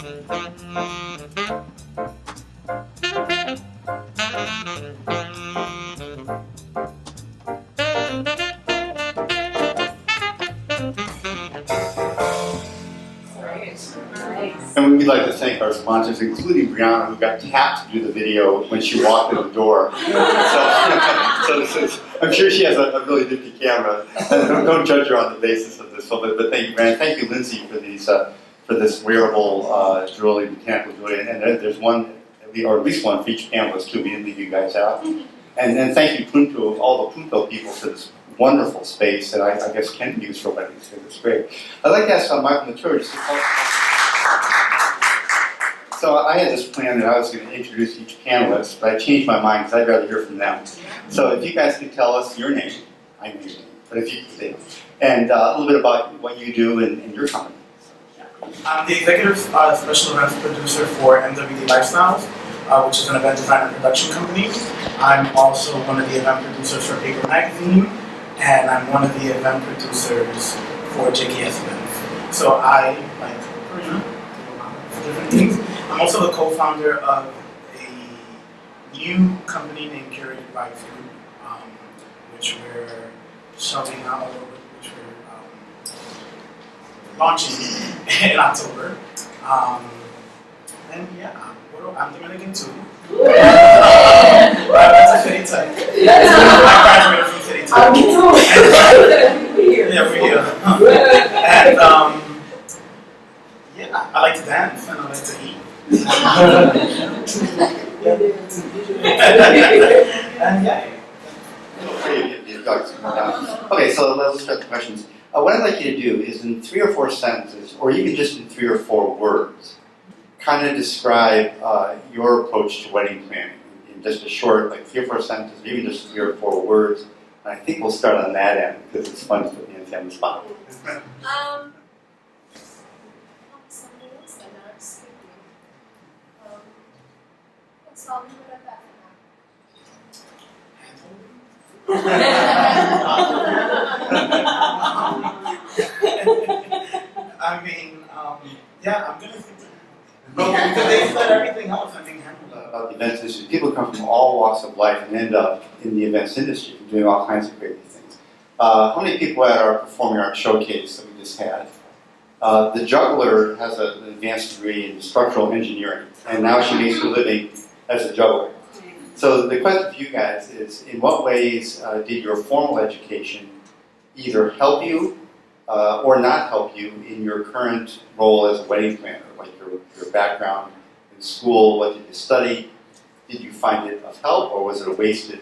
And we'd like to thank our sponsors, including Brianna, who got tapped to do the video when she walked in the door. So I'm sure she has a really nifty camera. Don't judge her on the basis of this, but thank you, Brianna. Thank you, Lindsay, for these for this wearable jewelry, mechanical jewelry. And there's one, or at least one for each panelist too. We didn't leave you guys out. And thank you, Punto, all the Punto people, for this wonderful space that I guess can be used for weddings. It's great. I'd like to ask Michael Mature just to call. So I had this plan that I was going to introduce each panelist, but I changed my mind because I'd rather hear from them. So if you guys could tell us your name, I know your name, but if you could, and a little bit about what you do and your company. I'm the executive special events producer for MWD Lifestyles, which is an event design and production company. I'm also one of the event producers for Paper Magazine, and I'm one of the event producers for JKS Events. So I, like Karina, do different things. I'm also the co-founder of a new company named Curated Vibes Group, which we're shoving out, which we're launching in October. And yeah, I'm Dominican too. That's a City Tech. I graduated from City Tech. Yeah, we're here. And yeah, I like to dance and I like to eat. And yeah. Okay, so let's start the questions. What I'd like you to do is in 3 or 4 sentences, or even just in 3 or 4 words, kind of describe your approach to wedding planning in just a short, like 3 or 4 sentences, or even just 3 or 4 words. And I think we'll start on that end because it's fun to put me on the spot. I'll leave it at that I mean, yeah, I'm gonna think because they said everything else. I think about the events industry, people come from all walks of life and end up in the events industry, doing all kinds of crazy things. How many people at our performing arts showcase that we just had? The juggler has an advanced degree in structural engineering, and now she makes her living as a juggler. So the question for you guys is, in what ways did your formal education either help you or not help you in your current role as a wedding planner? Like your background in school, what did you study? Did you find it of help, or was it a wasted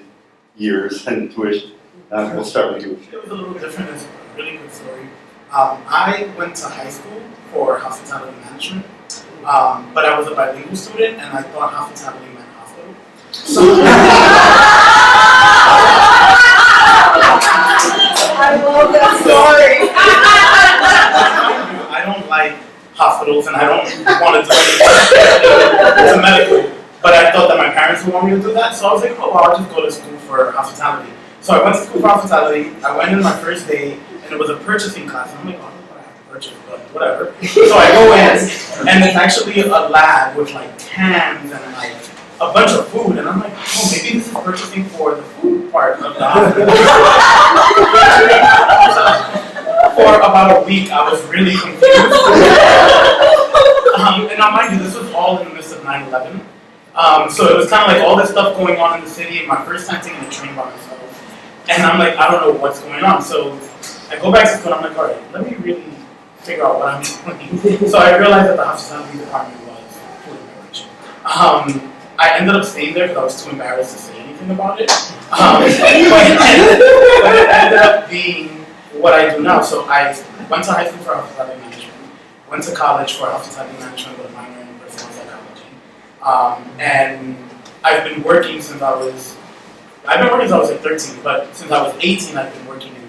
years and tuition? We'll start with you. It was a little different. It's a really good story. I went to high school for hospitality management, but I was a bilingual student, and I thought hospitality meant hospital. So I love that story. I don't like hospitals, and I don't want to do anything to medical. But I thought that my parents would want me to do that, so I was like, oh, well, I'll just go to school for hospitality. So I went to school for hospitality. I went in my first day, and it was a purchasing class. And I'm like, oh, I don't know what I have to purchase, but whatever. So I go in, and it's actually a lab with like cans and like a bunch of food, and I'm like, oh, maybe this is purchasing for the food part of the hospital. For about a week, I was really confused. And now, mind you, this was all in the midst of 9/11. So it was kind of like all this stuff going on in the city, my first time taking a train by myself. And I'm like, I don't know what's going on. So I go back to school and I'm like, all right, let me really figure out what I'm doing. So I realized that the hospitality department was food and beverage. I ended up staying there because I was too embarrassed to say anything about it. But it ended up being what I do now. So I went to high school for hospitality management, went to college for hospitality management with a minor in personal psychology. And I've been working since I was like 13, but since I was 18, I've been working in the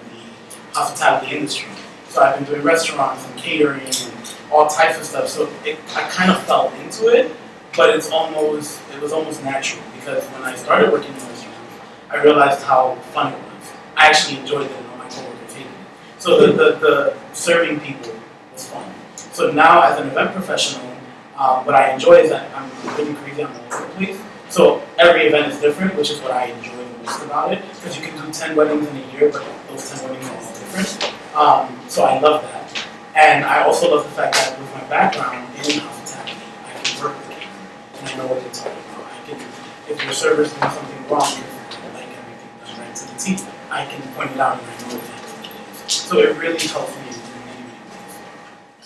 hospitality industry. So I've been doing restaurants and catering and all types of stuff. So I kind of fell into it, but it was almost natural because when I started working in restaurants, I realized how fun it was. I actually enjoyed it and all my coworkers hated it. So the serving people was fun. So now as an event professional, What I enjoy is that I'm really crazy on all over the place. So every event is different, which is what I enjoy the most about it. Because you can do 10 weddings in a year, but those 10 weddings are all different. So I love that. And I also love the fact that with my background in hospitality, I can work with them. And I know what they're talking about. I can, if your server's doing something wrong, because I like everything done right to the T, I can point it out and I know exactly what it is. So it really helps me in many, many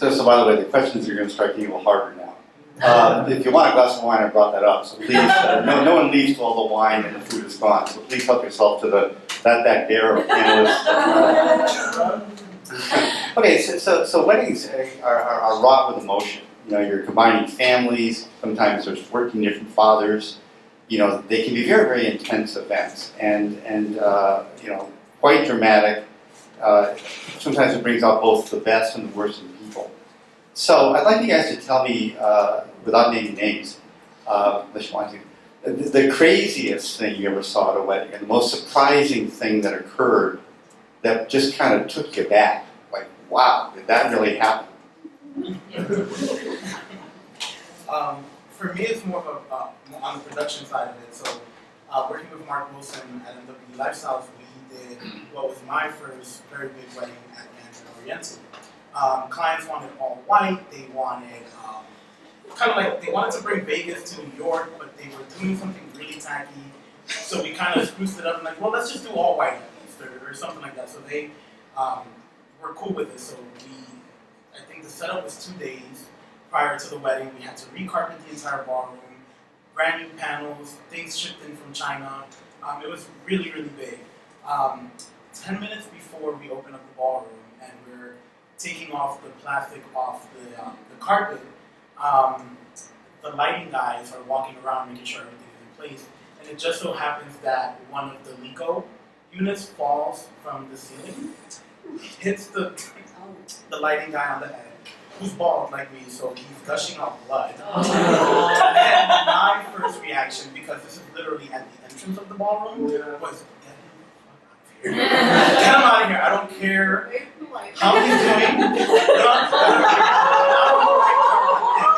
ways. So by the way, the questions are going to strike you a little harder now. If you want a glass of wine, I brought that up. So please, no one leaves till all the wine and the food is gone. So please help yourself to that there of panelists. Okay, so weddings are wrought with emotion. You know, you're combining families. Sometimes there's 14 different fathers. You know, they can be very, very intense events and you know, quite dramatic. Sometimes it brings out both the best and the worst in people. So I'd like you guys to tell me, without naming names, unless you want to, the craziest thing you ever saw at a wedding, and the most surprising thing that occurred that just kind of took you back. Like, wow, did that really happen? For me, it's more of a, on the production side of it. So, working with Mark Wilson at MW Lifestyles, we did what was my first very big wedding at Mandarin Oriental. Clients wanted all white. They wanted kind of like they wanted to bring Vegas to New York, but they were doing something really tacky. So we kind of spruced it up and like, well, let's just do all white at least, or something like that. So they were cool with it. So I think the setup was 2 days prior to the wedding. We had to recarpet the entire ballroom, brand new panels, things shipped in from China. It was really, really big. 10 minutes before we opened up the ballroom and we're taking off the plastic off the carpet, the lighting guys are walking around making sure everything is in place. And it just so happens that one of the LECO units falls from the ceiling, hits the lighting guy on the head, who's bald like me, so he's gushing out blood. And my first reaction, because this is literally at the entrance of the ballroom, was get him out of here. I don't care how he's doing.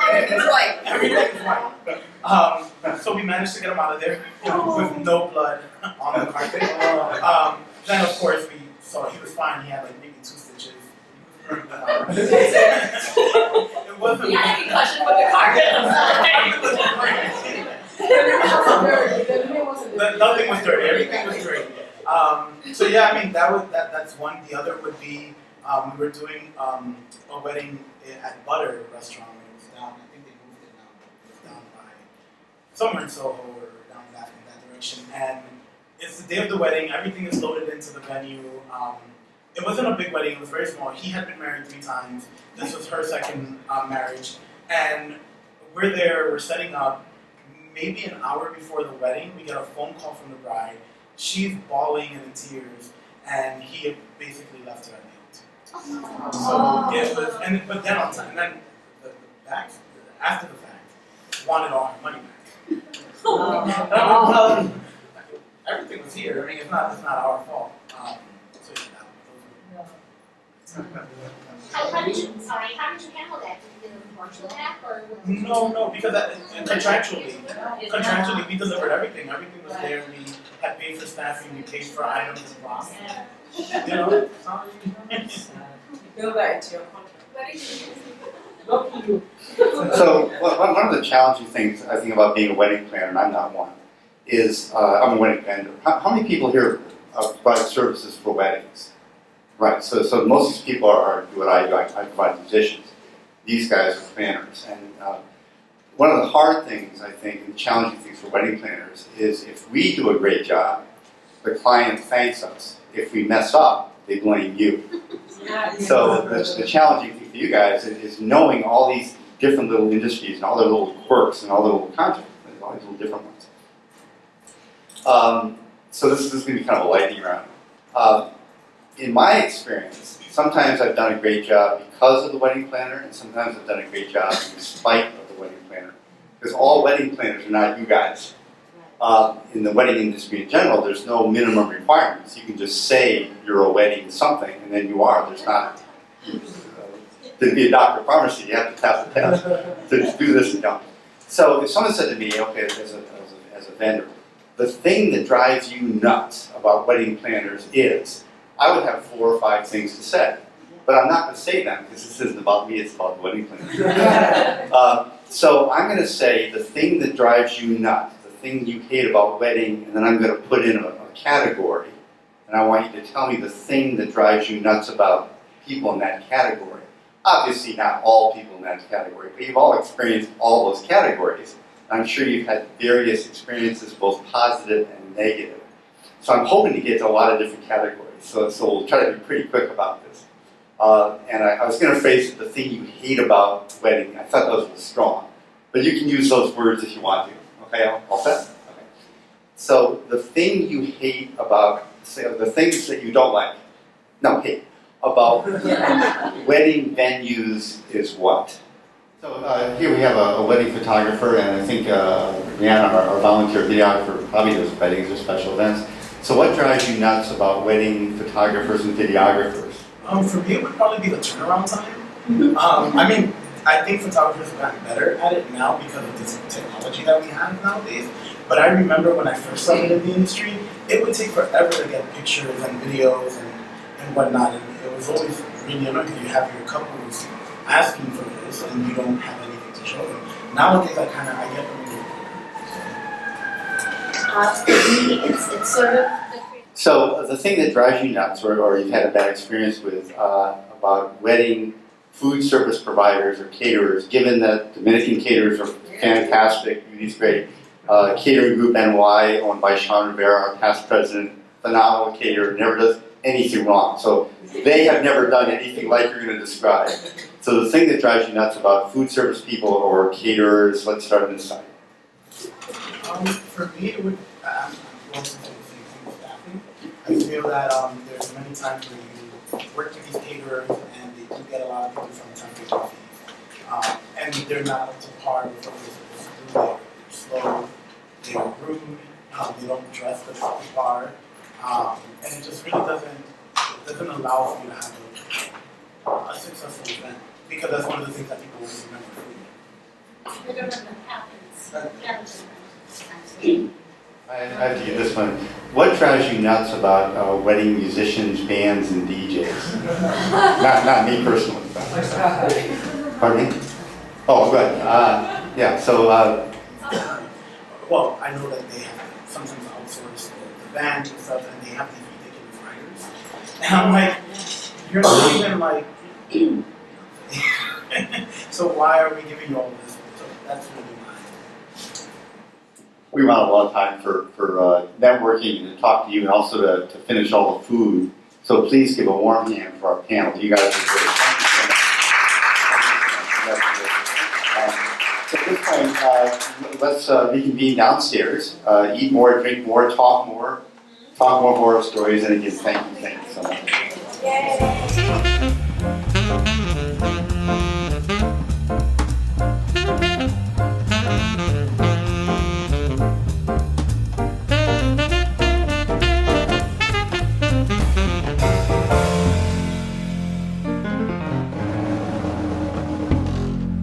Everything's white. Everything's white. So we managed to get him out of there with no blood on the carpet. Then of course we saw he was fine. He had like maybe 2 stitches. It wasn't. You had a concussion with the carpet. Nothing was dirty. Everything was dirty. So yeah, I mean that's one. The other would be we were doing a wedding at Butter restaurant. It was down. I think they moved it now. It was down by somewhere in Soho or down in that direction. And it's the day of the wedding. Everything is loaded into the venue. It wasn't a big wedding. It was very small. He had been married 3 times. This was her second marriage. And we're there. We're setting up. Maybe an hour before the wedding, we get a phone call from the bride. She's bawling and in tears, and he had basically left her at the altar. So it was, but then on time, and then the back, after the fact, wanted all her money back. Everything was here. I mean, it's not our fault. So yeah, How did you handle that? Did you get a partial back or? No, because contractually, we delivered everything. Everything was there. We had paid for staffing. We paid for items and props. You know. Build that into your contract. So one of the challenging things I think about being a wedding planner, and I'm not one, is I'm a wedding vendor. How many people here provide services for weddings? Right, so most of these people do what I do. I provide musicians. These guys are planners. And one of the hard things, I think, and challenging things for wedding planners is if we do a great job, the client thanks us. If we mess up, they blame you. So the challenging thing for you guys is knowing all these different little industries and all their little quirks and all their little contracts, all these little different ones. So this is going to be kind of a lightning round. In my experience, sometimes I've done a great job because of the wedding planner, and sometimes I've done a great job in spite of the wedding planner. Because all wedding planners are not you guys. In the wedding industry in general, there's no minimum requirements. You can just say you're a wedding something, and then you are. There's not. to be a doctor of pharmacy, you have to pass a test to do this and don't. So if someone said to me, okay, as a vendor, the thing that drives you nuts about wedding planners is, I would have 4 or 5 things to say. But I'm not going to say them because this isn't about me, it's about the wedding planner. So I'm going to say the thing that drives you nuts, the thing you hate about wedding, and then I'm going to put in a category. And I want you to tell me the thing that drives you nuts about people in that category. Obviously not all people in that category, but you've all experienced all those categories. I'm sure you've had various experiences, both positive and negative. So I'm hoping to get to a lot of different categories. So we'll try to be pretty quick about this. And I was going to phrase it, the thing you hate about wedding. I thought that was a little strong. But you can use those words if you want to. Okay, all set? Okay. So the thing you hate about, say, the things that you don't like, no, hate, about wedding venues is what? So here we have a wedding photographer, and I think Rihanna, our volunteer videographer, probably does weddings or special events. So what drives you nuts about wedding photographers and videographers? For me, it would probably be the turnaround time. I mean, I think photographers have gotten better at it now because of this technology that we have nowadays. But I remember when I first started in the industry, it would take forever to get pictures and videos and whatnot. And it was always really annoying because you have your couples asking for this and you don't have anything to show them. Nowadays, I get them For me, it's sort of So the thing that drives you nuts, or you've had a bad experience with, about wedding food service providers or caterers, given that Dominican caterers are fantastic, Beauty's great. Catering Group NY, owned by Sean Rivera, our past president, phenomenal caterer, never does anything wrong. So they have never done anything like you're going to describe. So the thing that drives you nuts about food service people or caterers, let's start on this side. For me, it would, I'm going to say the same thing with staffing. I feel that there's many times where you work with these caterers and they do get a lot of people from time to time. And they're not up to par with what they're supposed to do. They're slow, they're rude, they don't dress the proper par. And it just really doesn't allow for you to have a successful event. Because that's one of the things that people will remember for you. I don't know what happens. I have to get this one. What drives you nuts about wedding musicians, bands, and DJs? not me personally. But. Pardon me? Oh, good. Yeah, so... well, I know that they have sometimes outsourced the band and stuff, and they have these ridiculous writers. And I'm like, you're not even like... So why are we giving you all this? So that's really mine. We run a lot of time for networking and to talk to you and also to finish all the food. So please give a warm hand for our panel. You guys are great. Thank you so much. At this point, let's reconvene downstairs, eat more, drink more, talk more horror stories, and again, thank you so much. Yay.